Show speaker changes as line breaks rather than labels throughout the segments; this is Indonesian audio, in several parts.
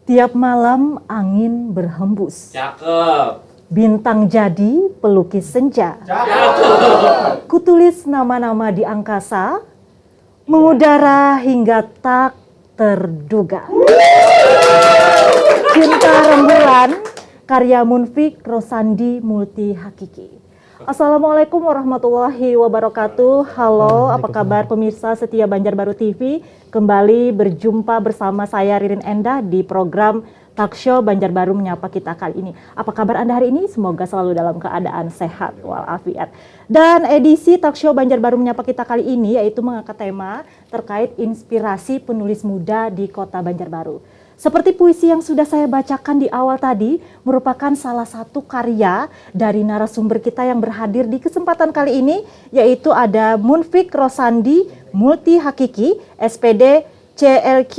Tiap malam angin berhembus.
Cakep.
Bintang jadi pelukis senja.
Cakep.
Kutulis nama-nama di angkasa, mengudara hingga tak terduga. Cinta Rembulan, karya Munfik Rosandi Multi Hakiki. Assalamualaikum warahmatullahi wabarakatuh. Halo, apa kabar pemirsa setia Banjarbaru TV? Kembali berjumpa bersama saya Ririn Endah di program Talkshow Banjarbaru Menyapa Kita kali ini. Apa kabar Anda hari ini? Semoga selalu dalam keadaan sehat walafiat. Dan edisi Talkshow Banjarbaru Menyapa Kita kali ini yaitu mengangkat tema terkait inspirasi penulis muda di Kota Banjarbaru. Seperti puisi yang sudah saya bacakan di awal tadi, merupakan salah satu karya dari narasumber kita yang berhadir di kesempatan kali ini, yaitu ada Munfik Rosandi Multi Hakiki, SPD CLQ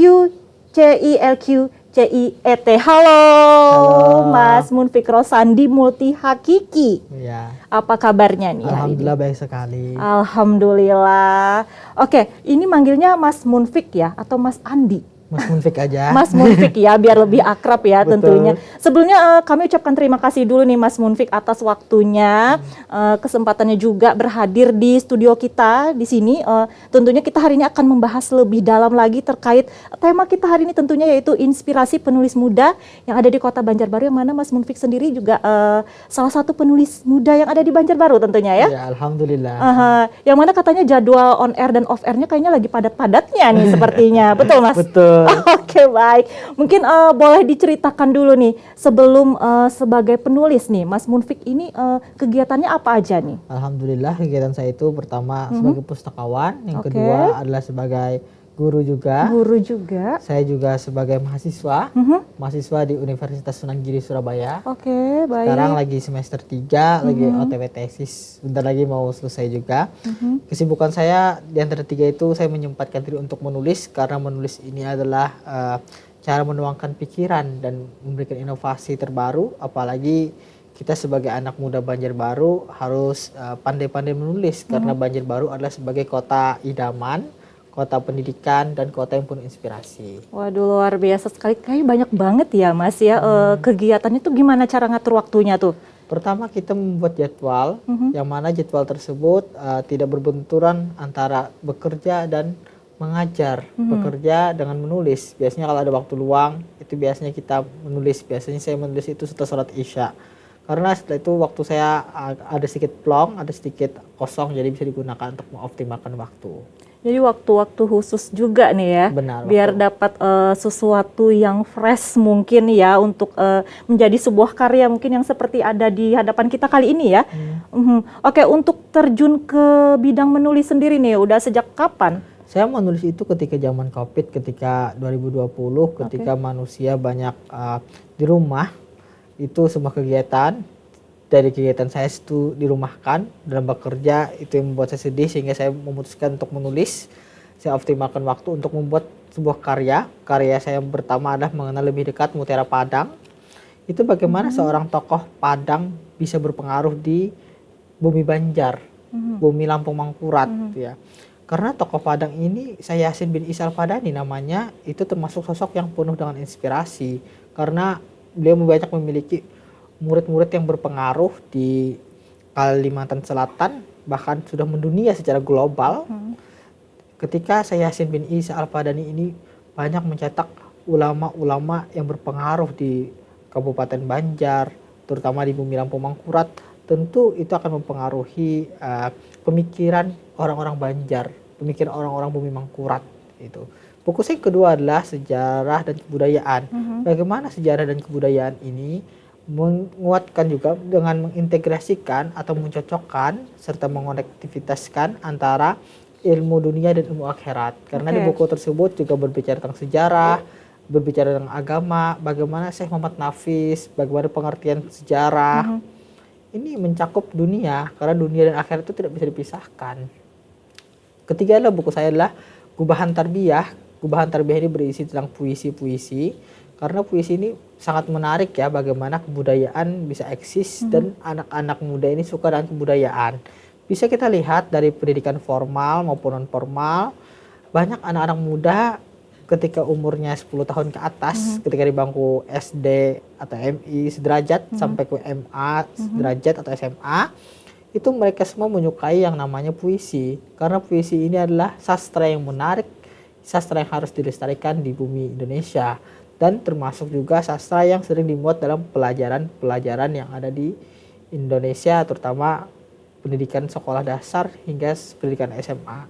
CILQ CIET. Halo, Mas Munfik Rosandi Multi Hakiki.
Ya.
Apa kabarnya nih?
Alhamdulillah baik sekali.
Alhamdulillah. Oke, ini manggilnya Mas Munfik ya atau Mas Andi?
Mas Munfik aja.
Mas Munfik ya, biar lebih akrab ya.
Betul.
Tentunya. Sebelumnya kami ucapkan terima kasih dulu nih Mas Munfik atas waktunya, kesempatannya juga berhadir di studio kita di sini. Tentunya kita hari ini akan membahas lebih dalam lagi terkait tema kita hari ini tentunya yaitu inspirasi penulis muda yang ada di Kota Banjarbaru, yang mana Mas Munfik sendiri juga salah satu penulis muda yang ada di Banjarbaru tentunya ya.
Ya, alhamdulillah.
Yang mana katanya jadwal on air dan off airnya kayaknya lagi padat-padatnya nih sepertinya. Betul Mas?
Betul.
Oke, baik. Mungkin boleh diceritakan dulu nih sebelum sebagai penulis nih, Mas Munfik ini kegiatannya apa aja nih?
Alhamdulillah kegiatan saya itu pertama sebagai pustakawan, yang
Oke.
kedua adalah sebagai guru juga.
Guru juga.
Saya juga sebagai mahasiswa, mahasiswa di Universitas Sunan Giri Surabaya.
Oke, baik.
Sekarang lagi semester 3, lagi OTW tesis. Bentar lagi mau selesai juga. Kesibukan saya di antara 3 itu saya menyempatkan diri untuk menulis, karena menulis ini adalah cara menuangkan pikiran dan memberikan inovasi terbaru. Apalagi kita sebagai anak muda Banjarbaru harus pandai-pandai menulis, karena Banjarbaru adalah sebagai kota idaman, kota pendidikan, dan kota yang penuh inspirasi.
Waduh, luar biasa sekali. Kayaknya banyak banget ya Mas ya. Kegiatannya tuh gimana cara ngatur waktunya tuh?
Pertama kita membuat jadwal, yang mana jadwal tersebut tidak berbenturan antara bekerja dan mengajar, bekerja dengan menulis. Biasanya kalau ada waktu luang, itu biasanya kita menulis. Biasanya saya menulis itu setelah sholat Isya. Karena setelah itu waktu saya ada sedikit plong, ada sedikit kosong, jadi bisa digunakan untuk mengoptimalkan waktu.
Jadi waktu-waktu khusus juga nih ya,
Benar,
biar dapat sesuatu yang fresh mungkin ya untuk menjadi sebuah karya mungkin yang seperti ada di hadapan kita kali ini ya. Oke, untuk terjun ke bidang menulis sendiri nih, udah sejak kapan?
Saya menulis itu ketika zaman COVID, ketika 2020, ketika manusia banyak di rumah, itu semua kegiatan. Dari kegiatan saya itu dirumahkan dalam bekerja, itu yang membuat saya sedih sehingga saya memutuskan untuk menulis. Saya optimalkan waktu untuk membuat sebuah karya. Karya saya yang pertama adalah mengenal lebih dekat Mutiara Padang. Itu bagaimana seorang tokoh Padang bisa berpengaruh di bumi Banjar, bumi Lampung Mangkurat gitu ya. Karena tokoh Padang ini, saya Yasin bin Isa Al-Padani namanya, itu termasuk sosok yang penuh dengan inspirasi. Karena beliau banyak memiliki murid-murid yang berpengaruh di Kalimantan Selatan, bahkan sudah mendunia secara global. Ketika saya Yasin bin Isa Al-Padani ini banyak mencetak ulama-ulama yang berpengaruh di Kabupaten Banjar, terutama di bumi Lampung Mangkurat, tentu itu akan mempengaruhi pemikiran orang-orang Banjar, pemikiran orang-orang bumi Mangkurat itu. Fokus yang kedua adalah sejarah dan kebudayaan. Bagaimana sejarah dan kebudayaan ini menguatkan juga dengan mengintegrasikan atau mencocokkan serta mengonektivitaskan antara ilmu dunia dan ilmu akhirat. Karena di buku tersebut juga berbicara tentang sejarah, berbicara tentang agama, bagaimana Syekh Muhammad Nafis, bagaimana pengertian sejarah. Ini mencakup dunia, karena dunia dan akhirat itu tidak bisa dipisahkan. Ketiga adalah buku saya adalah Gubahan Tarbiyah. Gubahan Tarbiyah ini berisi tentang puisi-puisi. Karena puisi ini sangat menarik ya, bagaimana kebudayaan bisa eksis dan anak-anak muda ini suka dengan kebudayaan. Bisa kita lihat dari pendidikan formal maupun non formal, banyak anak-anak muda ketika umurnya 10 tahun ke atas, ketika di bangku SD atau MI sederajat sampai ke MA sederajat atau SMA, itu mereka semua menyukai yang namanya puisi. Karena puisi ini adalah sastra yang menarik, sastra yang harus dilestarikan di bumi Indonesia. Dan termasuk juga sastra yang sering dimuat dalam pelajaran-pelajaran yang ada di Indonesia, terutama pendidikan sekolah dasar hingga pendidikan SMA.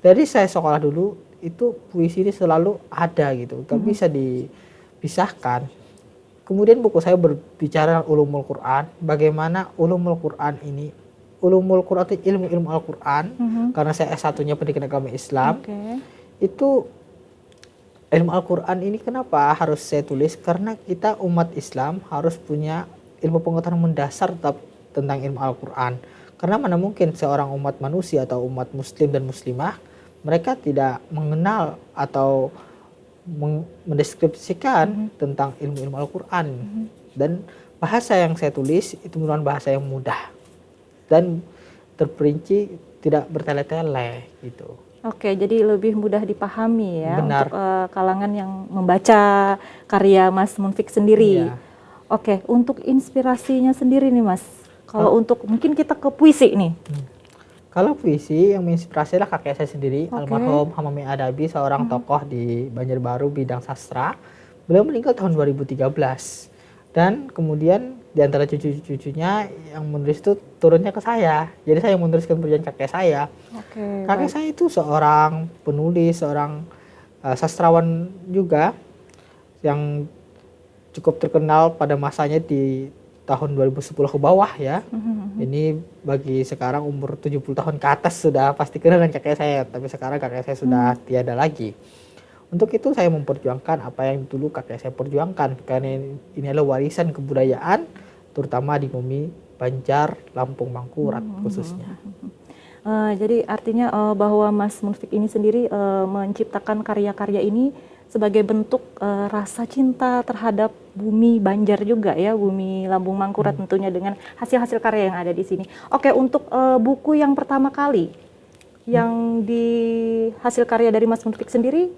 Dari saya sekolah dulu, itu puisi ini selalu ada gitu, gak bisa dipisahkan. Kemudian buku saya berbicara ulumul Quran, bagaimana ulumul Quran ini, ulumul Quran itu ilmu-ilmu Al-Quran, karena saya S1-nya pendidikan agama Islam, itu ilmu Al-Quran ini kenapa harus saya tulis, karena kita umat Islam harus punya ilmu pengetahuan mendasar tentang ilmu Al-Quran. Karena mana mungkin seorang umat manusia atau umat muslim dan muslimah, mereka tidak mengenal atau mendeskripsikan tentang ilmu-ilmu Al-Quran. Dan bahasa yang saya tulis itu merupakan bahasa yang mudah dan terperinci, tidak bertele-tele gitu.
Oke, jadi lebih mudah dipahami ya.
Benar.
Untuk kalangan yang membaca karya Mas Munfik sendiri.
Iya.
Oke, untuk inspirasinya sendiri nih Mas. Kalau untuk mungkin kita ke puisi nih.
Kalau puisi yang menginspirasi adalah kakek saya sendiri,
Oke.
almarhum Hamami Adabi, seorang tokoh di Banjarbaru bidang sastra. Beliau meninggal tahun 2013. Dan kemudian di antara cucu-cucunya yang menulis itu turunnya ke saya. Jadi saya yang menuliskan perjalanan kakek saya.
Oke.
Kakek saya itu seorang penulis, seorang sastrawan juga yang cukup terkenal pada masanya di tahun 2010 ke bawah ya. Ini bagi sekarang umur 70 tahun ke atas sudah pasti kenal dengan kakek saya, tapi sekarang kakek saya sudah tiada lagi. Untuk itu saya memperjuangkan apa yang dulu kakek saya perjuangkan, karena ini adalah warisan kebudayaan terutama di bumi Banjar, Lampung, Mangkurat khususnya.
Jadi artinya bahwa Mas Munfik ini sendiri menciptakan karya-karya ini sebagai bentuk rasa cinta terhadap bumi Banjar juga ya, bumi Lampung Mangkurat tentunya dengan hasil-hasil karya yang ada di sini. Oke, untuk buku yang pertama kali yang di hasil karya dari Mas Munfik sendiri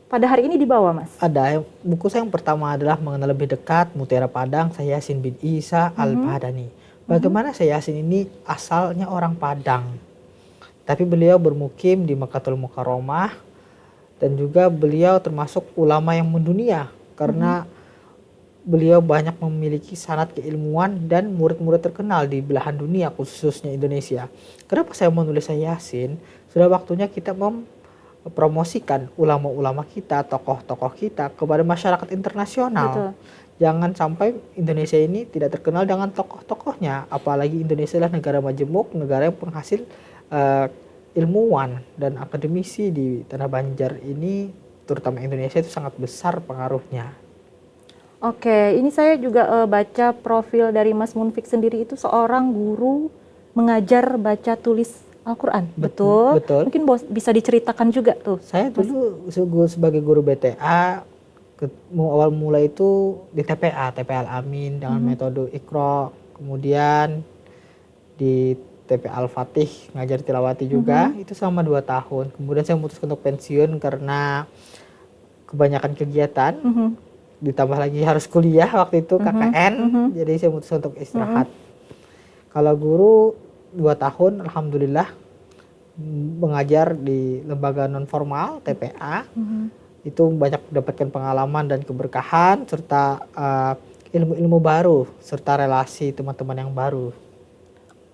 pada hari ini dibawa Mas?
Ada, buku saya yang pertama adalah Mengenal Lebih Dekat, Mutiara Padang, saya Yasin bin Isa Al-Padani. Bagaimana saya Yasin ini asalnya orang Padang, tapi beliau bermukim di Makkatul Mukarramah, dan juga beliau termasuk ulama yang mendunia karena beliau banyak memiliki sanad keilmuan dan murid-murid terkenal di belahan dunia khususnya Indonesia. Kenapa saya menulis saya Yasin? Sudah waktunya kita mempromosikan ulama-ulama kita, tokoh-tokoh kita kepada masyarakat internasional.
Betul.
Jangan sampai Indonesia ini tidak terkenal dengan tokoh-tokohnya, apalagi Indonesia adalah negara majemuk, negara yang penghasil ilmuwan dan akademisi di tanah Banjar ini, terutama Indonesia, itu sangat besar pengaruhnya.
Oke, ini saya juga baca profil dari Mas Munfik sendiri, itu seorang guru mengajar baca tulis Al-Quran. Betul?
Betul.
Mungkin bisa diceritakan juga tuh.
Saya dulu sebagai guru BTA, awal mulai itu di TPA Al-Amin dengan metode Iqra, kemudian di TPA Al-Fatih ngajar tilawati juga, itu selama 2 tahun. Kemudian saya memutuskan untuk pensiun karena kebanyakan kegiatan, ditambah lagi harus kuliah waktu itu KKN, jadi saya memutuskan untuk istirahat. Kalau guru 2 tahun, alhamdulillah mengajar di lembaga non formal TPA, itu banyak mendapatkan pengalaman dan keberkahan serta ilmu-ilmu baru serta relasi teman-teman yang baru.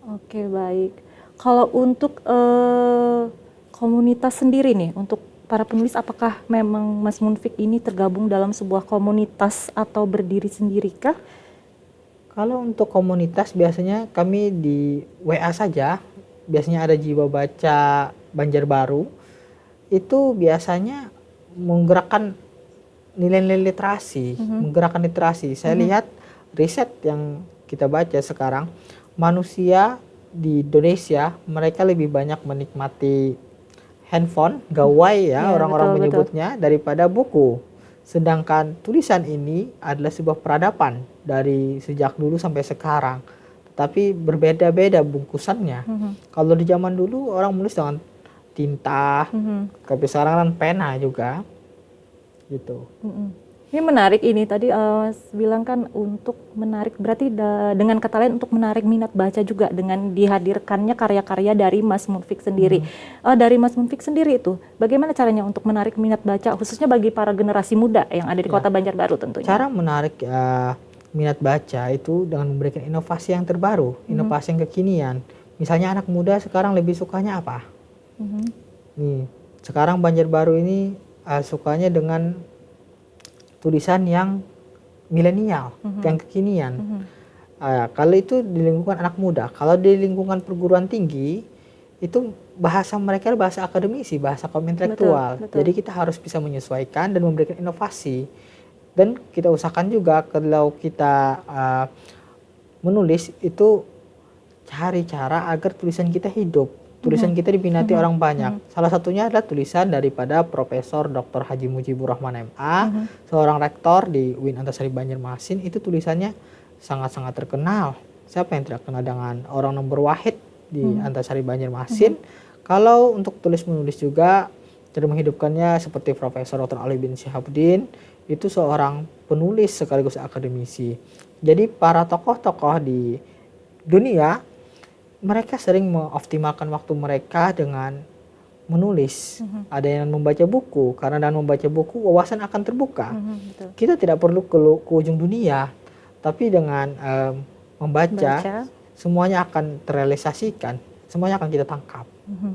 Oke, baik. Kalau untuk komunitas sendiri nih, untuk para penulis, apakah memang Mas Munfik ini tergabung dalam sebuah komunitas atau berdiri sendiri kah?
Kalau untuk komunitas biasanya kami di WA saja, biasanya ada Jiwa Baca Banjarbaru, itu biasanya menggerakkan nilai-nilai literasi, menggerakkan literasi. Saya lihat riset yang kita baca sekarang, manusia di Indonesia mereka lebih banyak menikmati handphone, gawai ya, orang-orang menyebutnya, daripada buku. Sedangkan tulisan ini adalah sebuah peradaban dari sejak dulu sampai sekarang. Tapi berbeda-beda bungkusannya. Kalau di zaman dulu orang menulis dengan tinta, tapi sekarang kan pena juga. gitu.
Ini menarik ini tadi Mas bilang kan untuk menarik berarti dengan kata lain untuk menarik minat baca juga dengan dihadirkannya karya-karya dari Mas Munfik sendiri. Dari Mas Munfik sendiri itu bagaimana caranya untuk menarik minat baca khususnya bagi para generasi muda yang ada di Kota Banjarbaru tentunya?
Cara menarik minat baca itu dengan memberikan inovasi yang terbaru, inovasi yang kekinian. Misalnya anak muda sekarang lebih sukanya apa? Nih, sekarang Banjarbaru ini sukanya dengan tulisan yang milenial, yang kekinian. Kalau itu di lingkungan anak muda, kalau di lingkungan perguruan tinggi, itu bahasa mereka bahasa akademisi, bahasa kaum intelektual.
Betul.
Jadi kita harus bisa menyesuaikan dan memberikan inovasi. Dan kita usahakan juga kalau kita menulis itu cari cara agar tulisan kita hidup. Tulisan kita diminati orang banyak. Salah satunya adalah tulisan daripada Profesor Dr. Haji Mujibur Rahman MA, seorang rektor di UIN Antasari Banjarmasin. Itu tulisannya sangat-sangat terkenal. Siapa yang tidak kenal dengan orang nomor wahid di Antasari Banjarmasin? Kalau untuk tulis-menulis juga, cara menghidupkannya seperti Profesor Dr. Ali bin Syihabuddin, itu seorang penulis sekaligus akademisi. Jadi para tokoh-tokoh di dunia, mereka sering mengoptimalkan waktu mereka dengan menulis. Ada yang membaca buku, karena dengan membaca buku wawasan akan terbuka.
Betul.
Kita tidak perlu ke ujung dunia, tapi dengan membaca, semuanya akan terrealisasikan, semuanya akan kita tangkap.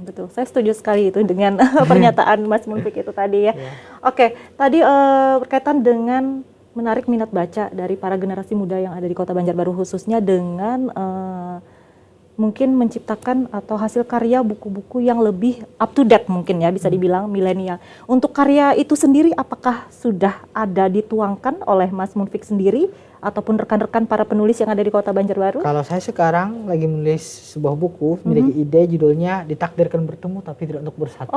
Betul, saya setuju sekali itu dengan pernyataan Mas Munfik itu tadi ya. Oke, tadi berkaitan dengan menarik minat baca dari para generasi muda yang ada di Kota Banjarbaru khususnya dengan mungkin menciptakan atau hasil karya buku-buku yang lebih up to date mungkin ya, bisa dibilang milenial. Untuk karya itu sendiri apakah sudah ada dituangkan oleh Mas Munfik sendiri ataupun rekan-rekan para penulis yang ada di Kota Banjarbaru?
Kalau saya sekarang lagi menulis sebuah buku, memiliki ide judulnya Ditakdirkan Bertemu Tapi Tidak Untuk Bersatu.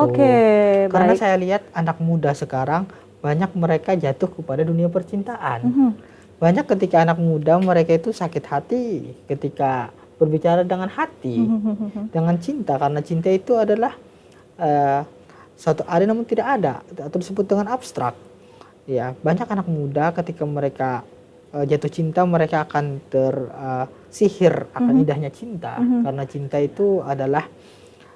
Karena
baik.
saya lihat anak muda sekarang banyak mereka jatuh kepada dunia percintaan. Banyak ketika anak muda mereka itu sakit hati ketika berbicara dengan hati, dengan cinta, karena cinta itu adalah suatu ada namun tidak ada, atau disebut dengan abstrak. Ya, banyak anak muda ketika mereka jatuh cinta, mereka akan tersihir akan indahnya cinta, karena cinta itu adalah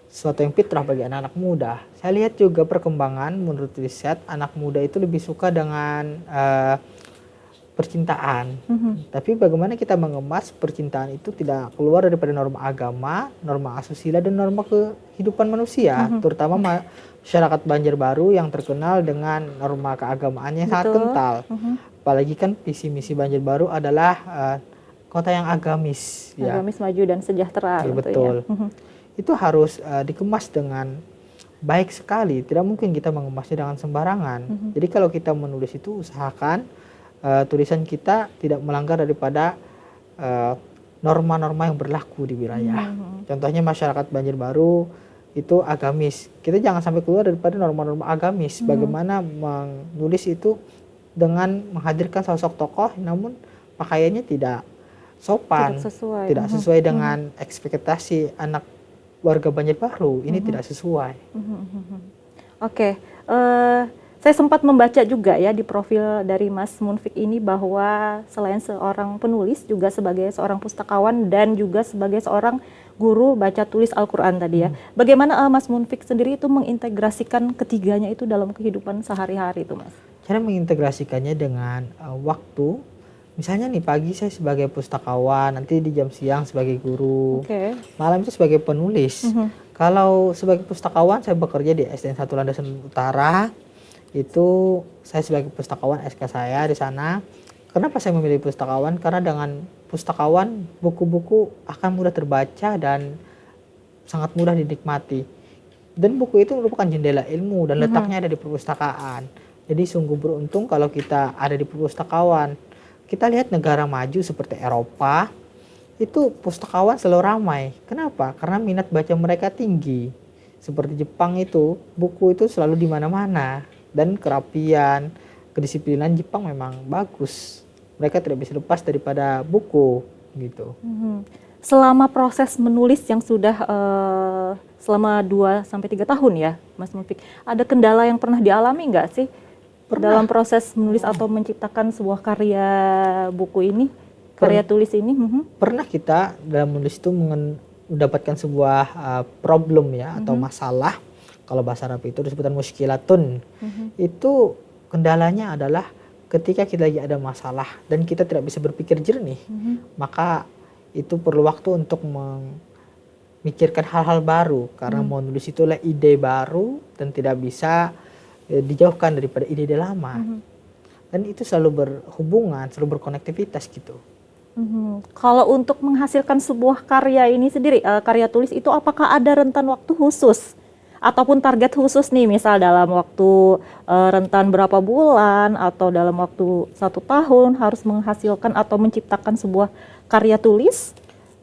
sesuatu yang fitrah bagi anak-anak muda. Saya lihat juga perkembangan menurut riset, anak muda itu lebih suka dengan percintaan. Tapi bagaimana kita mengemas percintaan itu tidak keluar daripada norma agama, norma asusila, dan norma kehidupan manusia, terutama masyarakat Banjarbaru yang terkenal dengan norma keagamaannya sangat kental. Apalagi kan visi misi Banjarbaru adalah kota yang agamis.
Agamis, maju dan sejahtera.
Ya, betul. Itu harus dikemas dengan baik sekali. Tidak mungkin kita mengemasnya dengan sembarangan. Jadi kalau kita menulis itu usahakan tulisan kita tidak melanggar daripada norma-norma yang berlaku di wilayah. Contohnya masyarakat Banjarbaru itu agamis. Kita jangan sampai keluar daripada norma-norma agamis. Bagaimana menulis itu dengan menghadirkan sosok tokoh namun pakaiannya tidak sopan, tidak sesuai dengan ekspektasi anak warga Banjarbaru. Ini tidak sesuai.
Oke. Saya sempat membaca juga ya di profil dari Mas Munfik ini bahwa selain seorang penulis juga sebagai seorang pustakawan dan juga sebagai seorang guru baca tulis Al-Quran tadi ya. Bagaimana Mas Munfik sendiri itu mengintegrasikan ketiganya itu dalam kehidupan sehari-hari itu Mas?
Cara mengintegrasikannya dengan waktu. Misalnya nih pagi saya sebagai pustakawan, nanti di jam siang sebagai guru, malam itu sebagai penulis. Kalau sebagai pustakawan saya bekerja di SDN 1 Landasan Utara. Itu saya sebagai pustakawan SK saya di sana. Kenapa saya memilih pustakawan? Karena dengan pustakawan buku-buku akan mudah terbaca dan sangat mudah dinikmati. Dan buku itu merupakan jendela ilmu dan letaknya ada di perpustakaan. Jadi sungguh beruntung kalau kita ada di perpustakawan. Kita lihat negara maju seperti Eropa, itu pustakawan selalu ramai. Kenapa? Karena minat baca mereka tinggi. Seperti Jepang itu, buku itu selalu di mana-mana. Dan kerapian, kedisiplinan Jepang memang bagus. Mereka tidak bisa lepas daripada buku gitu.
Selama proses menulis yang sudah selama 2-3 tahun ya Mas Munfik, ada kendala yang pernah dialami nggak sih? dalam proses menulis atau menciptakan sebuah karya buku ini, karya tulis ini?
Pernah kita dalam menulis itu mendapatkan sebuah problem ya atau masalah. Kalau bahasa Arab itu disebutkan muskilatun. Itu kendalanya adalah ketika kita lagi ada masalah dan kita tidak bisa berpikir jernih, maka itu perlu waktu untuk memikirkan hal-hal baru karena mau nulis itulah ide baru dan tidak bisa dijauhkan daripada ide-ide lama. Dan itu selalu berhubungan, selalu berkonektivitas gitu.
Kalau untuk menghasilkan sebuah karya ini sendiri, karya tulis itu apakah ada rentan waktu khusus? Ataupun target khusus nih, misal dalam waktu rentan berapa bulan atau dalam waktu 1 tahun harus menghasilkan atau menciptakan sebuah karya tulis?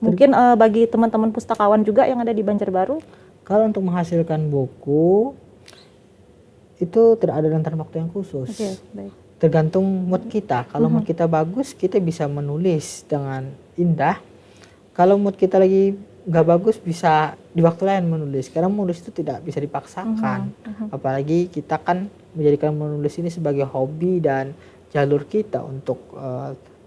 Mungkin bagi teman-teman pustakawan juga yang ada di Banjarbaru.
Kalau untuk menghasilkan buku itu tidak ada rentan waktu yang khusus.
Oke, baik.
Tergantung mood kita. Kalau mood kita bagus, kita bisa menulis dengan indah. Kalau mood kita lagi nggak bagus, bisa di waktu lain menulis. Karena menulis itu tidak bisa dipaksakan. Apalagi kita kan menjadikan menulis ini sebagai hobi dan jalur kita untuk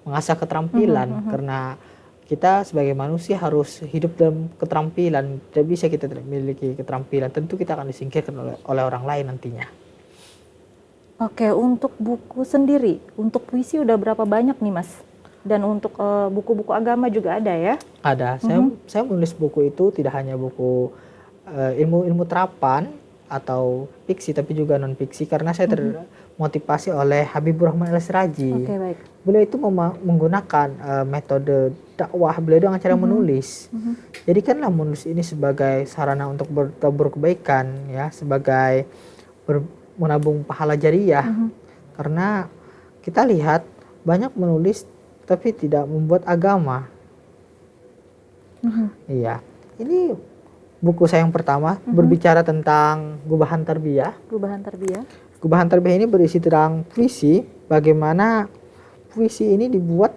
mengasah keterampilan. Karena kita sebagai manusia harus hidup dalam keterampilan. Tidak bisa kita tidak memiliki keterampilan. Tentu kita akan disingkirkan oleh orang lain nantinya.
Oke, untuk buku sendiri, untuk puisi udah berapa banyak nih Mas? Dan untuk buku-buku agama juga ada ya?
Ada. Saya menulis buku itu tidak hanya buku ilmu terapan atau fiksi, tapi juga non fiksi karena saya termotivasi oleh Habibur Rahman Al-Siraji.
Oke, baik.
Beliau itu menggunakan metode dakwah beliau dengan cara menulis. Jadikanlah menulis ini sebagai sarana untuk bertabur kebaikan, ya, sebagai menabung pahala jariah. Karena kita lihat banyak menulis tapi tidak membuat agama. Iya, ini buku saya yang pertama berbicara tentang gubahan tarbiyah.
Gubahan tarbiyah.
Gubahan tarbiyah ini berisi tentang puisi, bagaimana puisi ini dibuat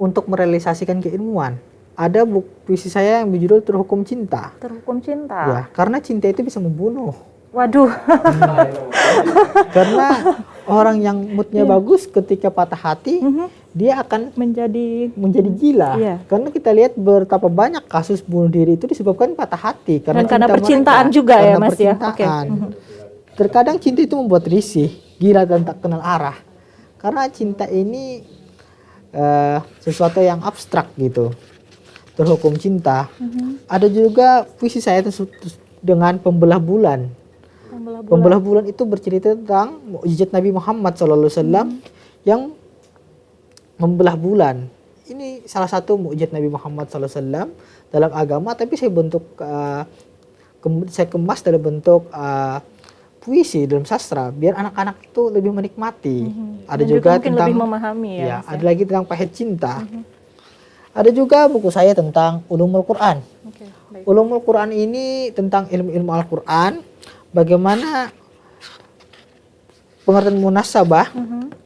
untuk merealisasikan keilmuan. Ada buku puisi saya yang berjudul Terhukum Cinta.
Terhukum Cinta.
Ya, karena cinta itu bisa membunuh.
Waduh.
Karena orang yang moodnya bagus ketika patah hati, dia akan menjadi gila.
Iya.
Karena kita lihat betapa banyak kasus bunuh diri itu disebabkan patah hati.
Dan karena percintaan juga ya Mas ya.
Percintaan. Terkadang cinta itu membuat risih, gila dan tak kenal arah. Karena cinta ini sesuatu yang abstrak gitu. Terhukum Cinta. Ada juga puisi saya dengan Pembelah Bulan. Pembelah Bulan itu bercerita tentang mukjizat Nabi Muhammad SAW yang membelah bulan. Ini salah satu mukjizat Nabi Muhammad SAW dalam agama, tapi saya saya kemas dalam bentuk puisi dalam sastra biar anak-anak itu lebih menikmati. Ada juga tentang
lebih memahami ya.
Ada lagi tentang Pahit Cinta. Ada juga buku saya tentang Ulumul Quran. Ulumul Quran ini tentang ilmu-ilmu Al-Quran, bagaimana pengertian munasabah,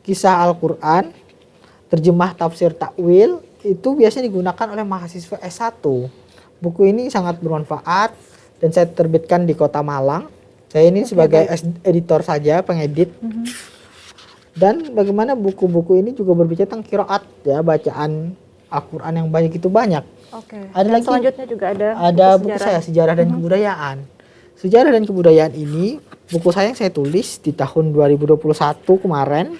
kisah Al-Quran, terjemah tafsir takwil, itu biasanya digunakan oleh mahasiswa S1. Buku ini sangat bermanfaat dan saya terbitkan di Kota Malang. Saya ini sebagai editor saja, pengedit. Dan bagaimana buku-buku ini juga berbicara tentang qiraat, ya, bacaan Al-Quran yang banyak itu banyak. Ada lagi
selanjutnya juga
ada buku saya Sejarah dan Kebudayaan. Sejarah dan Kebudayaan ini buku saya yang saya tulis di tahun 2021 kemarin.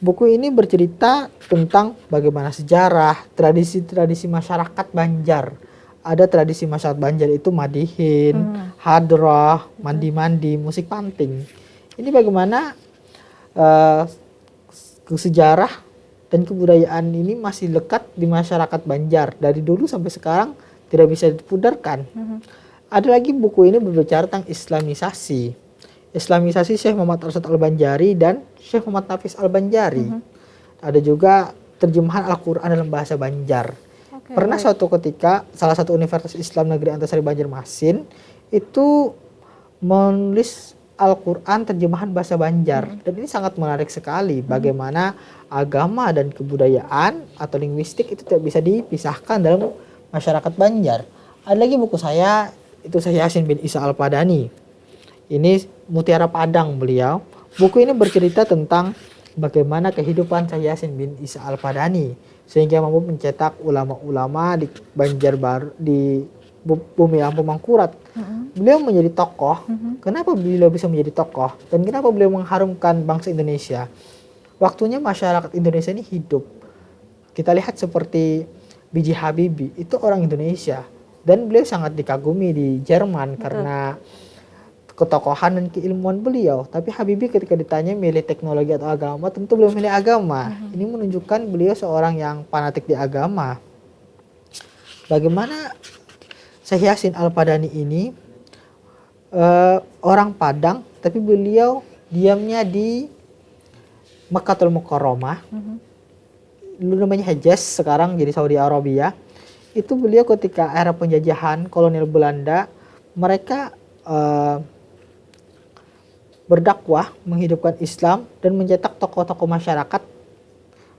Buku ini bercerita tentang bagaimana sejarah, tradisi-tradisi masyarakat Banjar. Ada tradisi masyarakat Banjar itu madihin, hadrah, mandi-mandi, musik panting. Ini bagaimana sejarah dan kebudayaan ini masih lekat di masyarakat Banjar. Dari dulu sampai sekarang tidak bisa dipudarkan. Ada lagi buku ini berbicara tentang Islamisasi. Islamisasi Syekh Muhammad Arsyad Al-Banjari dan Syekh Muhammad Nafis Al-Banjari. Ada juga terjemahan Al-Quran dalam bahasa Banjar. Pernah suatu ketika salah satu Universitas Islam Negeri Antasari Banjarmasin itu menulis Al-Quran terjemahan bahasa Banjar. Dan ini sangat menarik sekali bagaimana agama dan kebudayaan atau linguistik itu tidak bisa dipisahkan dalam masyarakat Banjar. Ada lagi buku saya, itu Syekh Yasin bin Isa Al-Padani. Ini Mutiara Padang beliau. Buku ini bercerita tentang bagaimana kehidupan Syekh Yasin bin Isa Al-Padani sehingga mampu mencetak ulama-ulama di Banjarbaru, di Bumi Lampung Mangkurat. Beliau menjadi tokoh. Kenapa beliau bisa menjadi tokoh dan kenapa beliau mengharumkan bangsa Indonesia? Waktunya masyarakat Indonesia ini hidup. Kita lihat seperti B.J. Habibie, itu orang Indonesia dan beliau sangat dikagumi di Jerman karena ketokohan dan keilmuan beliau. Tapi Habibie ketika ditanya milih teknologi atau agama, tentu beliau milih agama. Ini menunjukkan beliau seorang yang fanatik di agama. Bagaimana Syekh Yasin Al-Padani ini orang Padang, tapi beliau diamnya di Makkatul Mukarramah. Dulu namanya Hejaz, sekarang jadi Saudi Arabia. Itu beliau ketika era penjajahan kolonial Belanda, mereka berdakwah menghidupkan Islam dan mencetak tokoh-tokoh masyarakat.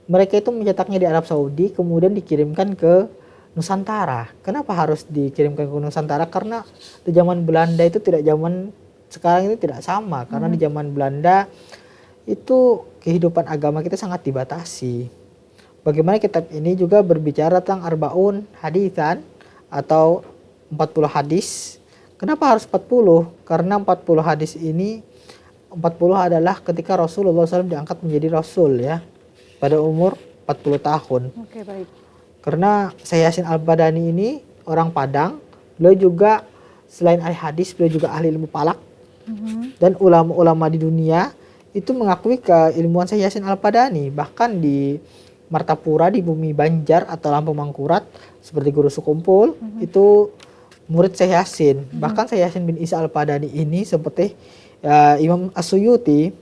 Mereka itu mencetaknya di Arab Saudi, kemudian dikirimkan ke Nusantara. Kenapa harus dikirimkan ke Nusantara? Karena di zaman Belanda itu tidak zaman sekarang itu tidak sama. Karena di zaman Belanda itu kehidupan agama kita sangat dibatasi. Bagaimana kitab ini juga berbicara tentang Arbaun Hadisan atau 40 hadis. Kenapa harus 40? Karena 40 hadis ini 40 adalah ketika Rasulullah SAW diangkat menjadi Rasul ya pada umur 40 tahun.
Oke, baik.
Karena Syekh Yasin Al-Padani ini orang Padang, beliau juga selain ahli hadis, beliau juga ahli ilmu falak. Dan ulama-ulama di dunia itu mengakui keilmuan Syekh Yasin Al-Padani. Bahkan di Martapura di Bumi Banjar atau Lampung Mangkurat seperti Guru Sukumpul itu murid Syekh Yasin. Bahkan Syekh Yasin bin Isa Al-Padani ini seperti Imam As-Suyuti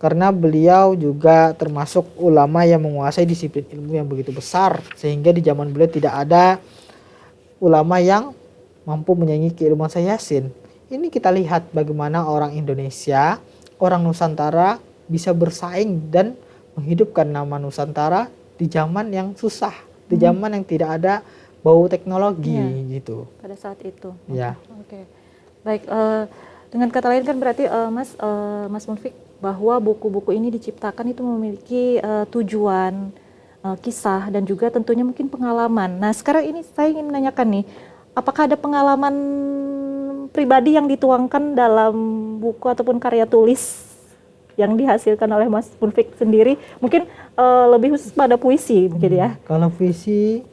karena beliau juga termasuk ulama yang menguasai disiplin ilmu yang begitu besar sehingga di zaman beliau tidak ada ulama yang mampu menyaingi keilmuan Syekh Yasin. Ini kita lihat bagaimana orang Indonesia, orang Nusantara bisa bersaing dan menghidupkan nama Nusantara di zaman yang susah, di zaman yang tidak ada bau teknologi gitu.
Pada saat itu.
Ya.
Oke. Baik, dengan kata lain kan berarti Mas Munfik bahwa buku-buku ini diciptakan itu memiliki tujuan, kisah dan juga tentunya mungkin pengalaman. Nah, sekarang ini saya ingin menanyakan nih, apakah ada pengalaman pribadi yang dituangkan dalam buku ataupun karya tulis yang dihasilkan oleh Mas Munfik sendiri, mungkin lebih khusus pada puisi mungkin ya?
Kalau puisi,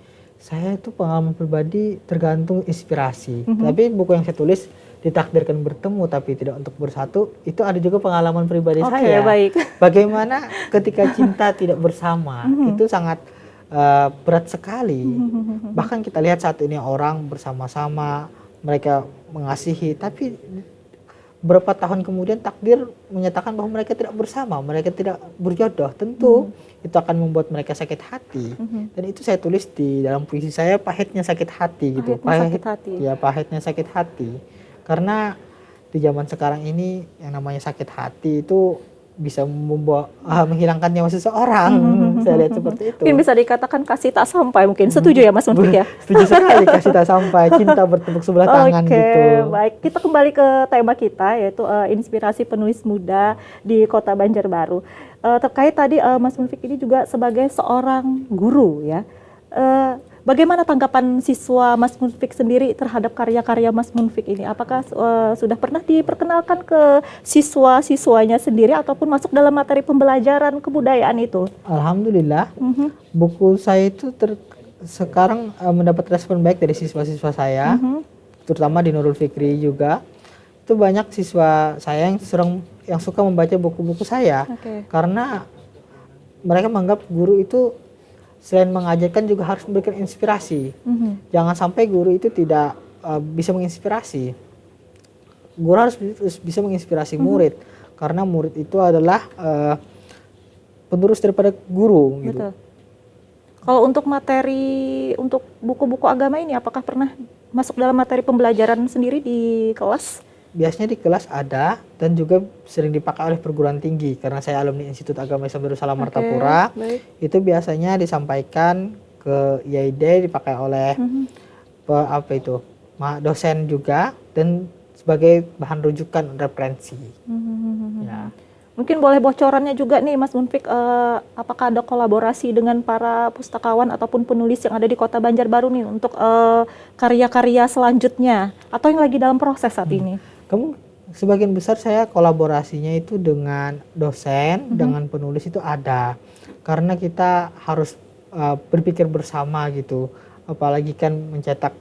saya itu pengalaman pribadi tergantung inspirasi. Tapi buku yang saya tulis ditakdirkan bertemu tapi tidak untuk bersatu, itu ada juga pengalaman pribadi saya.
Baik.
Bagaimana ketika cinta tidak bersama, itu sangat berat sekali. Bahkan kita lihat saat ini orang bersama-sama, mereka mengasihi, tapi beberapa tahun kemudian takdir menyatakan bahwa mereka tidak bersama, mereka tidak berjodoh. Tentu itu akan membuat mereka sakit hati. Dan itu saya tulis di dalam puisi saya, pahitnya sakit hati gitu.
Sakit hati.
Ya, pahitnya sakit hati. Karena di zaman sekarang ini yang namanya sakit hati itu bisa menghilangkan nyawa seseorang. Saya lihat seperti itu.
Mungkin bisa dikatakan kasih tak sampai mungkin. Setuju ya Mas Munfik ya?
Setuju sekali, kasih tak sampai, cinta bertepuk sebelah tangan gitu.
Baik. Kita kembali ke tema kita yaitu inspirasi penulis muda di Kota Banjarbaru. Terkait tadi Mas Munfik ini juga sebagai seorang guru ya. Bagaimana tanggapan siswa Mas Munfik sendiri terhadap karya-karya Mas Munfik ini? Apakah sudah pernah diperkenalkan ke siswa-siswanya sendiri ataupun masuk dalam materi pembelajaran kebudayaan itu?
Alhamdulillah, buku saya itu sekarang mendapat respon baik dari siswa-siswa saya, terutama di Nurul Fikri juga. Itu banyak siswa saya yang suka membaca buku-buku saya, karena mereka menganggap guru itu selain mengajarkan juga harus memberikan inspirasi. Jangan sampai guru itu tidak bisa menginspirasi. Guru harus bisa menginspirasi murid, karena murid itu adalah penerus daripada guru. Gitu.
Betul. Kalau untuk materi, untuk buku-buku agama ini, apakah pernah masuk dalam materi pembelajaran sendiri di kelas?
Biasanya di kelas ada dan juga sering dipakai oleh perguruan tinggi karena saya alumni Institut Agama Islam Darussalam Martapura. Itu biasanya disampaikan ke IAID, dipakai oleh dosen juga dan sebagai bahan rujukan referensi. Ya.
Mungkin boleh bocorannya juga nih Mas Munfik, apakah ada kolaborasi dengan para pustakawan ataupun penulis yang ada di Kota Banjarbaru nih untuk karya-karya selanjutnya atau yang lagi dalam proses saat ini?
Kamu sebagian besar saya kolaborasinya itu dengan dosen, dengan penulis itu ada. Karena kita harus berpikir bersama gitu. Apalagi kan mencetak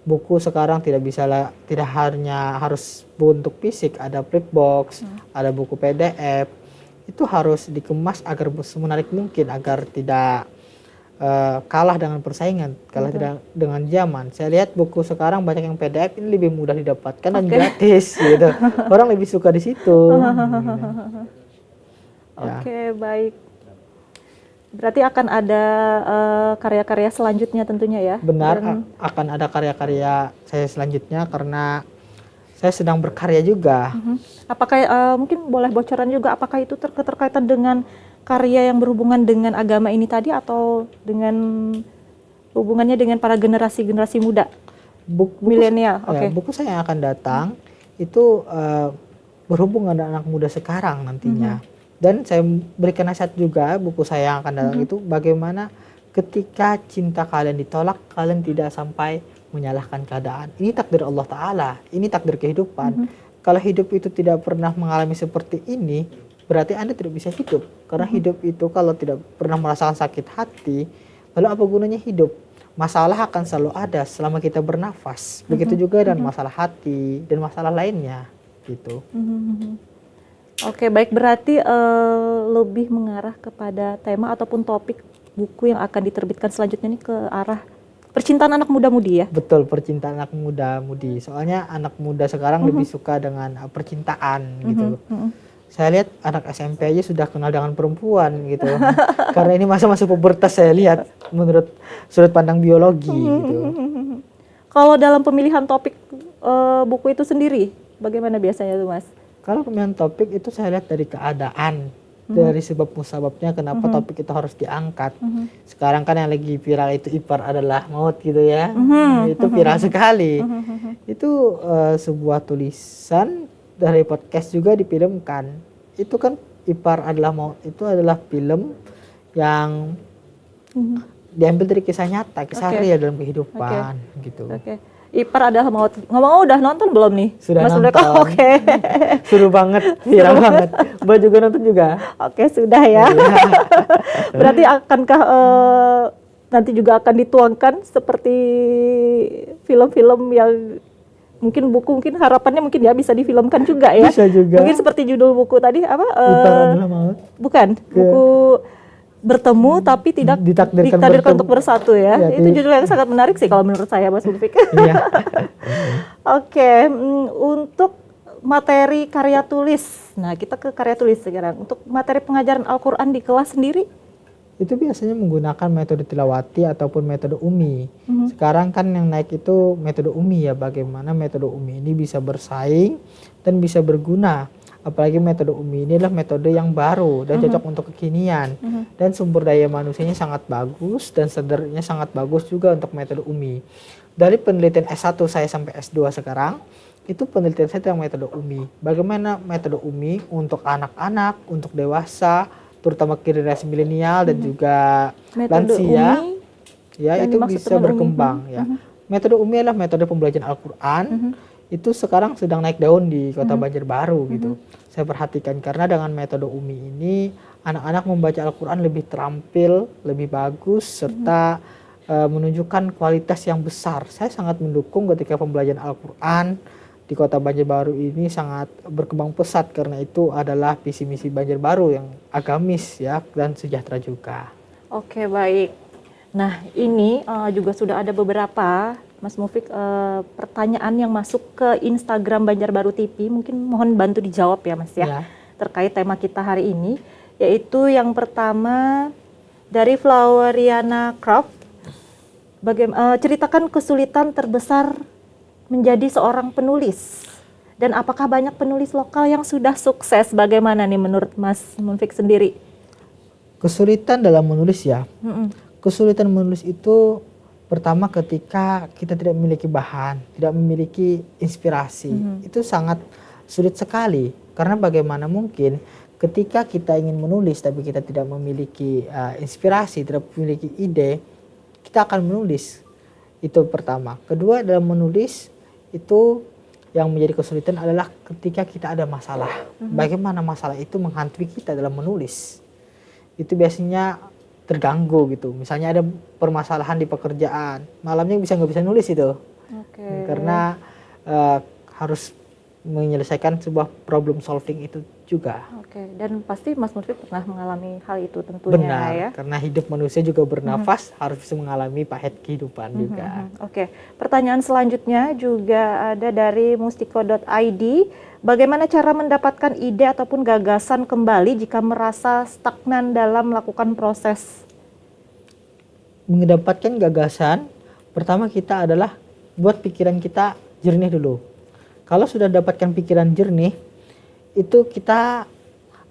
buku sekarang tidak hanya harus bentuk fisik, ada print box, ada buku PDF. Itu harus dikemas agar semenarik mungkin agar tidak kalah dengan persaingan, kalah tidak dengan zaman. Saya lihat buku sekarang banyak yang PDF ini lebih mudah didapatkan dan gratis gitu. Orang lebih suka di situ.
Oke, baik. Berarti akan ada karya-karya selanjutnya tentunya ya?
Benar, akan ada karya-karya saya selanjutnya karena saya sedang berkarya juga.
Apakah mungkin boleh bocoran juga apakah itu terkaitan dengan karya yang berhubungan dengan agama ini tadi atau dengan hubungannya dengan para generasi-generasi muda? Milenial.
Ya, buku saya yang akan datang itu berhubungan dengan anak muda sekarang nantinya. Dan saya berikan nasihat juga buku saya yang akan datang itu bagaimana ketika cinta kalian ditolak, kalian tidak sampai menyalahkan keadaan. Ini takdir Allah Ta'ala, ini takdir kehidupan. Kalau hidup itu tidak pernah mengalami seperti ini, berarti Anda tidak bisa hidup. Karena hidup itu kalau tidak pernah merasakan sakit hati, lalu apa gunanya hidup? Masalah akan selalu ada selama kita bernafas. Begitu juga dan masalah hati dan masalah lainnya gitu.
Oke, baik, berarti lebih mengarah kepada tema ataupun topik buku yang akan diterbitkan selanjutnya ini ke arah percintaan anak muda-mudi ya?
Betul, percintaan anak muda-mudi. Soalnya anak muda sekarang lebih suka dengan percintaan gitu. Saya lihat anak SMP aja sudah kenal dengan perempuan gitu. Karena ini masa-masa pubertas saya lihat menurut sudut pandang biologi gitu.
Kalau dalam pemilihan topik buku itu sendiri, bagaimana biasanya tuh Mas?
Kalau pemilihan topik itu saya lihat dari keadaan, dari sebab musababnya kenapa topik itu harus diangkat. Sekarang kan yang lagi viral itu ipar adalah maut gitu ya, itu viral sekali. Itu sebuah tulisan dari podcast juga difilmkan. Itu kan ipar adalah maut itu adalah film yang diambil dari kisah nyata, kisah real dalam kehidupan gitu.
Ipar adalah maut. Ngomong udah nonton belum nih?
Sudah
Mas
nonton.
Oke.
Seru banget, viral banget. Mbak juga nonton juga?
Oke, sudah ya. Berarti akankah nanti juga akan dituangkan seperti film-film yang mungkin buku, mungkin harapannya mungkin ya bisa difilmkan juga ya?
Bisa juga.
Mungkin seperti judul buku tadi apa?
Ipar adalah maut.
Bukan, buku bertemu tapi tidak ditakdirkan untuk bersatu ya. Itu judul yang sangat menarik sih kalau menurut saya Mas Munfik.
Iya.
Oke, untuk materi karya tulis. Nah, kita ke karya tulis sekarang. Untuk materi pengajaran Al-Qur'an di kelas sendiri
itu biasanya menggunakan metode tilawati ataupun metode umi. Sekarang kan yang naik itu metode umi ya, bagaimana metode umi ini bisa bersaing dan bisa berguna. Apalagi metode umi ini adalah metode yang baru dan cocok untuk kekinian. Dan sumber daya manusianya sangat bagus dan standarnya sangat bagus juga untuk metode umi. Dari penelitian S1 saya sampai S2 sekarang, itu penelitian saya tentang metode umi. Bagaimana metode umi untuk anak-anak, untuk dewasa, terutama generasi milenial dan juga
metode
lansia,
umi,
ya itu bisa berkembang ya. Metode umi adalah metode pembelajaran Al-Qur'an. Itu sekarang sedang naik daun di Kota Banjarbaru gitu. Saya perhatikan karena dengan metode umi ini anak-anak membaca Al-Qur'an lebih terampil, lebih bagus serta menunjukkan kualitas yang besar. Saya sangat mendukung ketika pembelajaran Al-Qur'an di Kota Banjarbaru ini sangat berkembang pesat karena itu adalah visi misi Banjarbaru yang agamis ya dan sejahtera juga.
Oke, baik. Nah, ini juga sudah ada beberapa Mas Mufiq pertanyaan yang masuk ke Instagram Banjarbaru TV, mungkin mohon bantu dijawab ya Mas ya, terkait tema kita hari ini, yaitu yang pertama dari Floweriana Craft, ceritakan kesulitan terbesar menjadi seorang penulis dan apakah banyak penulis lokal yang sudah sukses, bagaimana nih menurut Mas Mufiq sendiri?
Kesulitan dalam menulis ya, kesulitan menulis itu pertama ketika kita tidak memiliki bahan, tidak memiliki inspirasi, itu sangat sulit sekali. Karena bagaimana mungkin ketika kita ingin menulis tapi kita tidak memiliki inspirasi, tidak memiliki ide, kita akan menulis. Itu pertama. Kedua, dalam menulis itu yang menjadi kesulitan adalah ketika kita ada masalah. Bagaimana masalah itu menghantui kita dalam menulis. Itu biasanya terganggu gitu. Misalnya ada permasalahan di pekerjaan, malamnya nggak bisa nulis itu. Karena harus menyelesaikan sebuah problem solving itu juga.
Dan pasti Mas Murfi pernah mengalami hal itu tentunya.
Benar,
ya.
karena hidup manusia juga bernafas, harus bisa mengalami pahit kehidupan juga.
Pertanyaan selanjutnya juga ada dari mustiko.id. Bagaimana cara mendapatkan ide ataupun gagasan kembali jika merasa stagnan dalam melakukan proses?
Mendapatkan gagasan, pertama kita adalah buat pikiran kita jernih dulu. Kalau sudah dapatkan pikiran jernih, itu kita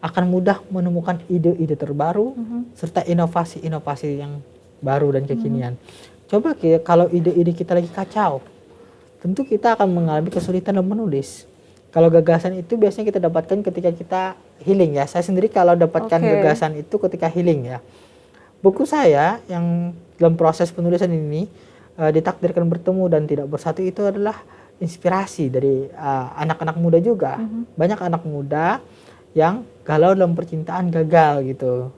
akan mudah menemukan ide-ide terbaru serta inovasi-inovasi yang baru dan kekinian. Coba kalau ide-ide kita lagi kacau, tentu kita akan mengalami kesulitan dalam menulis. Kalau gagasan itu biasanya kita dapatkan ketika kita healing ya. Saya sendiri kalau dapatkan gagasan itu ketika healing ya. Buku saya yang dalam proses penulisan ini ditakdirkan bertemu dan tidak bersatu itu adalah inspirasi dari anak-anak muda juga. Banyak anak muda yang galau dalam percintaan gagal gitu.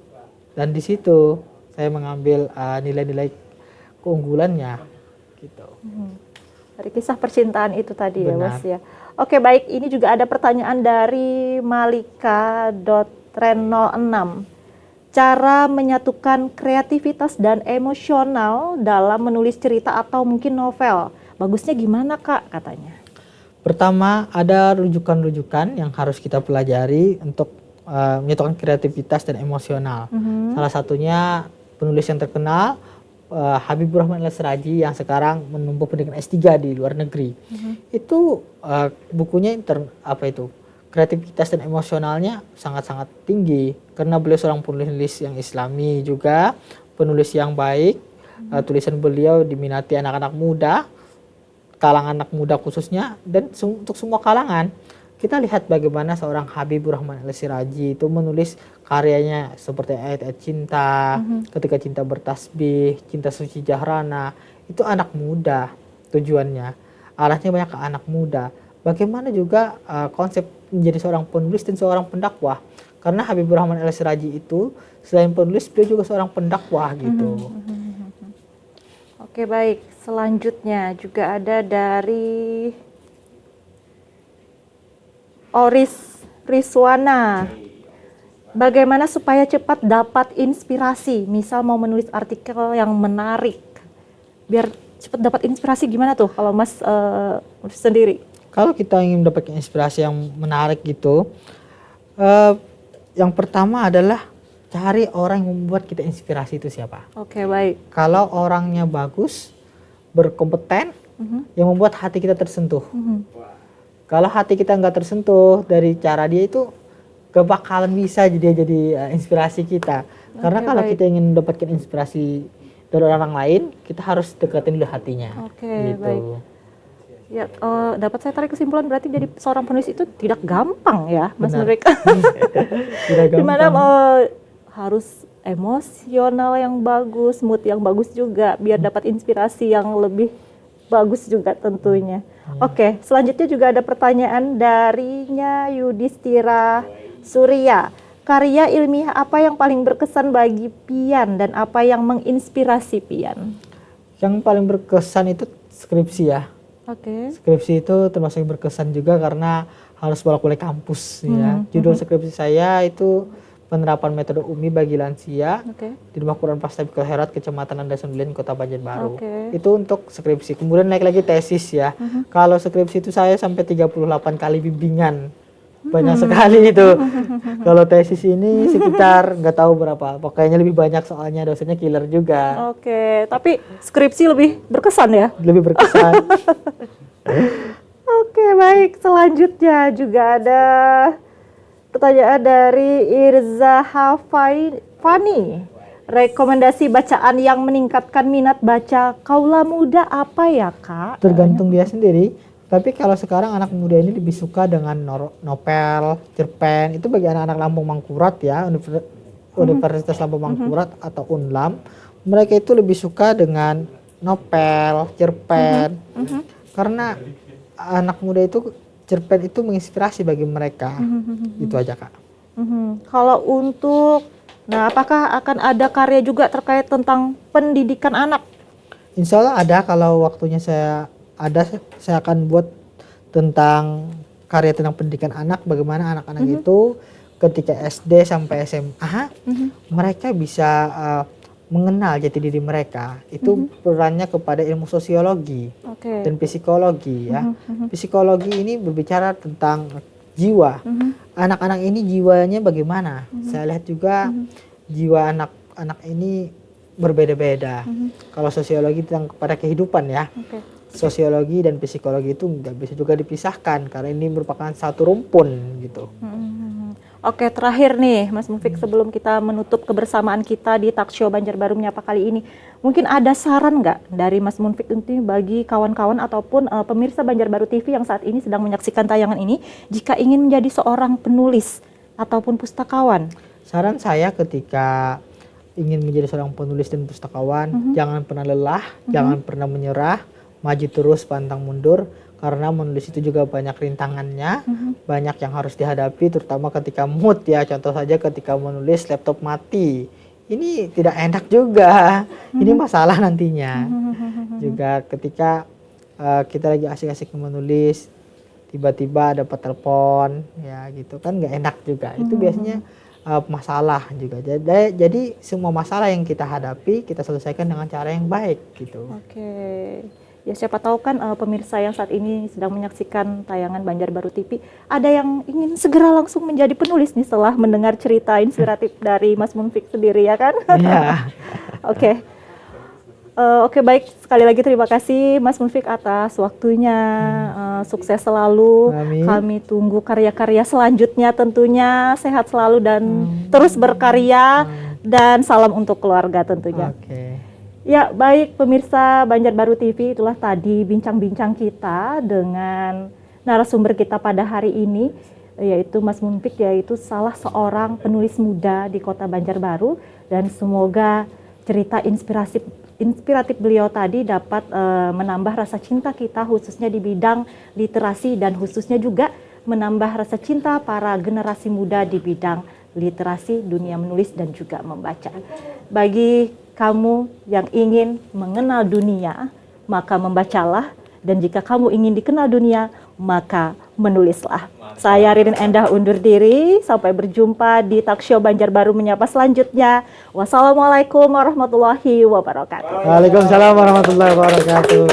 Dan di situ saya mengambil nilai-nilai keunggulannya gitu.
Dari kisah percintaan itu tadi.
Benar.
Ya Mas ya. Oke, baik, ini juga ada pertanyaan dari malika.ren06. Cara menyatukan kreativitas dan emosional dalam menulis cerita atau mungkin novel. Bagusnya gimana Kak katanya?
Pertama, ada rujukan-rujukan yang harus kita pelajari untuk menyatukan kreativitas dan emosional. Salah satunya penulis yang terkenal Habibur Rahman Al-Siraji yang sekarang menempuh pendidikan S3 di luar negeri. Itu bukunya kreativitas dan emosionalnya sangat-sangat tinggi karena beliau seorang penulis yang Islami juga, penulis yang baik. Tulisan beliau diminati anak-anak muda, kalangan anak muda khususnya, dan untuk semua kalangan. Kita lihat bagaimana seorang Habibur Rahman Al-Siraji itu menulis karyanya seperti ayat-ayat cinta, ketika cinta bertasbih, cinta suci jahrana, itu anak muda tujuannya. Arahnya banyak ke anak muda. Bagaimana juga konsep menjadi seorang penulis dan seorang pendakwah. Karena Habibur Rahman Al-Siraji itu selain penulis, beliau juga seorang pendakwah gitu.
Oke, baik. Selanjutnya juga ada dari Oris Rizwana. Bagaimana supaya cepat dapat inspirasi? Misal mau menulis artikel yang menarik. Biar cepat dapat inspirasi gimana tuh kalau Mas sendiri?
Kalau kita ingin mendapatkan inspirasi yang menarik gitu, yang pertama adalah cari orang yang membuat kita inspirasi itu siapa.
Oke, baik.
Kalau orangnya bagus, berkompeten, yang membuat hati kita tersentuh. Kalau hati kita nggak tersentuh dari cara dia itu, gak bakalan bisa jadi inspirasi kita. Karena kalau kita ingin mendapatkan inspirasi dari orang lain, kita harus deketin dulu hatinya.
Oke, baik. Ya, dapat saya tarik kesimpulan berarti jadi seorang penulis itu tidak gampang ya, Mas Nurik.
Tidak gampang.
Dimana harus emosional yang bagus, mood yang bagus juga, biar dapat inspirasi yang lebih bagus juga tentunya. Oke, selanjutnya juga ada pertanyaan darinya Yudhistira Surya. Karya ilmiah apa yang paling berkesan bagi Pian dan apa yang menginspirasi Pian?
Yang paling berkesan itu skripsi ya. Skripsi itu termasuk yang berkesan juga karena harus bolak-balik kampus ya. Judul skripsi saya itu penerapan metode UMI bagi lansia di Rumah Quran Pastabikul Herat, Kecamatan Andasan Ulian, Kota Banjarbaru. Itu untuk skripsi. Kemudian naik lagi tesis ya. Kalau skripsi itu saya sampai 38 kali bimbingan. Banyak sekali itu. Kalau tesis ini sekitar nggak tahu berapa. Pokoknya lebih banyak soalnya dosennya killer juga.
Tapi skripsi lebih berkesan ya?
Lebih berkesan.
Oke, baik. Selanjutnya juga ada pertanyaan dari Irza Hafani. Rekomendasi bacaan yang meningkatkan minat baca kaula muda apa ya, Kak?
Tergantung dia sendiri. Tapi kalau sekarang anak muda ini lebih suka dengan novel, cerpen. Itu bagi anak-anak Lampung Mangkurat ya, Universitas Lampung Mangkurat atau UNLAM. Mereka itu lebih suka dengan novel, cerpen. Karena anak muda itu cerpen itu menginspirasi bagi mereka. Itu aja Kak.
Kalau untuk, nah apakah akan ada karya juga terkait tentang pendidikan anak?
Insya Allah ada, kalau waktunya saya akan buat tentang karya tentang pendidikan anak, bagaimana anak-anak itu ketika SD sampai SMA mereka bisa mengenal jati diri mereka. Itu perannya kepada ilmu sosiologi dan psikologi ya. Psikologi ini berbicara tentang jiwa. Anak-anak ini jiwanya bagaimana? Saya lihat juga jiwa anak-anak ini berbeda-beda. Kalau sosiologi tentang kepada kehidupan ya. Sosiologi dan psikologi itu nggak bisa juga dipisahkan karena ini merupakan satu rumpun gitu.
Oke, terakhir nih Mas Mufiq, sebelum kita menutup kebersamaan kita di Talkshow Banjarbaru Menyapa kali ini, mungkin ada saran nggak dari Mas Mufiq ini bagi kawan-kawan ataupun pemirsa Banjarbaru TV yang saat ini sedang menyaksikan tayangan ini, jika ingin menjadi seorang penulis ataupun pustakawan?
Saran saya ketika ingin menjadi seorang penulis dan pustakawan, jangan pernah lelah, jangan pernah menyerah, maju terus pantang mundur. Karena menulis itu juga banyak rintangannya, banyak yang harus dihadapi, terutama ketika mood ya. Contoh saja ketika menulis laptop mati, ini tidak enak juga, ini masalah nantinya. Juga ketika kita lagi asik-asik menulis, tiba-tiba dapat telepon, ya gitu kan nggak enak juga. Itu biasanya masalah juga. Jadi semua masalah yang kita hadapi kita selesaikan dengan cara yang baik gitu.
Ya siapa tahu kan pemirsa yang saat ini sedang menyaksikan tayangan Banjarbaru TV ada yang ingin segera langsung menjadi penulis nih setelah mendengar cerita inspiratif dari Mas Mufiq sendiri ya kan?
Iya.
Oke, baik, sekali lagi terima kasih Mas Mufiq atas waktunya. Sukses selalu.
Amin.
Kami tunggu karya-karya selanjutnya tentunya, sehat selalu dan terus berkarya dan salam untuk keluarga tentunya. Ya, baik pemirsa Banjarbaru TV, itulah tadi bincang-bincang kita dengan narasumber kita pada hari ini, yaitu Mas Mufiq, yaitu salah seorang penulis muda di Kota Banjarbaru, dan semoga cerita inspiratif beliau tadi dapat menambah rasa cinta kita khususnya di bidang literasi dan khususnya juga menambah rasa cinta para generasi muda di bidang literasi, dunia menulis dan juga membaca. Bagi kamu yang ingin mengenal dunia, maka membacalah, dan jika kamu ingin dikenal dunia, maka menulislah. Saya Ririn Endah undur diri, sampai berjumpa di Talkshow Banjarbaru Menyapa selanjutnya. Wassalamualaikum warahmatullahi wabarakatuh.
Waalaikumsalam warahmatullahi wabarakatuh.